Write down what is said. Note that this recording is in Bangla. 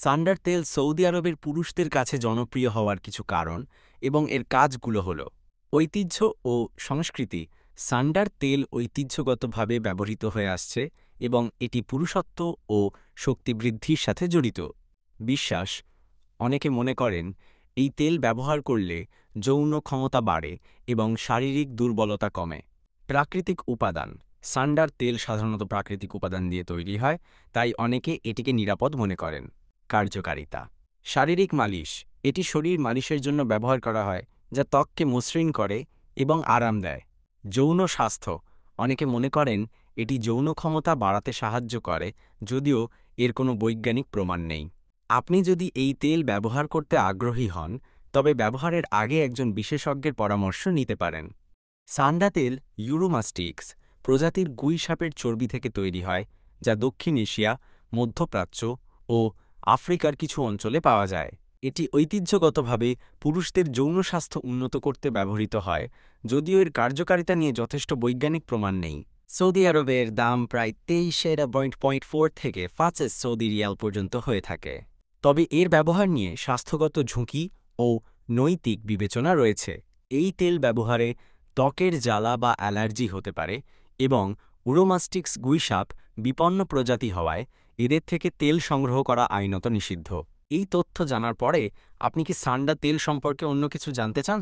সান্ডার তেল সৌদি আরবের পুরুষদের কাছে জনপ্রিয় হওয়ার কিছু কারণ এবং এর কাজগুলো হল ঐতিহ্য ও সংস্কৃতি। সান্ডার তেল ঐতিহ্যগতভাবে ব্যবহৃত হয়ে আসছে এবং এটি পুরুষত্ব ও শক্তি বৃদ্ধির সাথে জড়িত। বিশ্বাস, অনেকে মনে করেন এই তেল ব্যবহার করলে যৌন ক্ষমতা বাড়ে এবং শারীরিক দুর্বলতা কমে। প্রাকৃতিক উপাদান, সান্ডার তেল সাধারণত প্রাকৃতিক উপাদান দিয়ে তৈরি হয়, তাই অনেকে এটিকে নিরাপদ মনে করেন। কার্যকারিতা, শারীরিক মালিশ, এটি শরীর মালিশের জন্য ব্যবহার করা হয় যা ত্বককে মসৃণ করে এবং আরাম দেয়। যৌন স্বাস্থ্য, অনেকে মনে করেন এটি যৌন ক্ষমতা বাড়াতে সাহায্য করে, যদিও এর কোনো বৈজ্ঞানিক প্রমাণ নেই। আপনি যদি এই তেল ব্যবহার করতে আগ্রহী হন, তবে ব্যবহারের আগে একজন বিশেষজ্ঞের পরামর্শ নিতে পারেন। সান্ডা তেল ইউরোমাস্টিক্স প্রজাতির গুই সাপের চর্বি থেকে তৈরি হয়, যা দক্ষিণ এশিয়া, মধ্যপ্রাচ্য ও আফ্রিকার কিছু অঞ্চলে পাওয়া যায়। এটি ঐতিহ্যগতভাবে পুরুষদের যৌন স্বাস্থ্য উন্নত করতে ব্যবহৃত হয়, যদিও এর কার্যকারিতা নিয়ে যথেষ্ট বৈজ্ঞানিক প্রমাণ নেই। সৌদি আরবের দাম প্রায় 23.4 থেকে 5 সৌদি রিয়াল পর্যন্ত হয়ে থাকে। তবে এর ব্যবহার নিয়ে স্বাস্থ্যগত ঝুঁকি ও নৈতিক বিবেচনা রয়েছে। এই তেল ব্যবহারে ত্বকের জ্বালা বা অ্যালার্জি হতে পারে এবং উরোমাস্টিক্স গুইসাপ বিপন্ন প্রজাতি হওয়ায় এদের থেকে তেল সংগ্রহ করা আইনত নিষিদ্ধ। এই তথ্য জানার পরে আপনি কি সান্ডা তেল সম্পর্কে অন্য কিছু জানতে চান?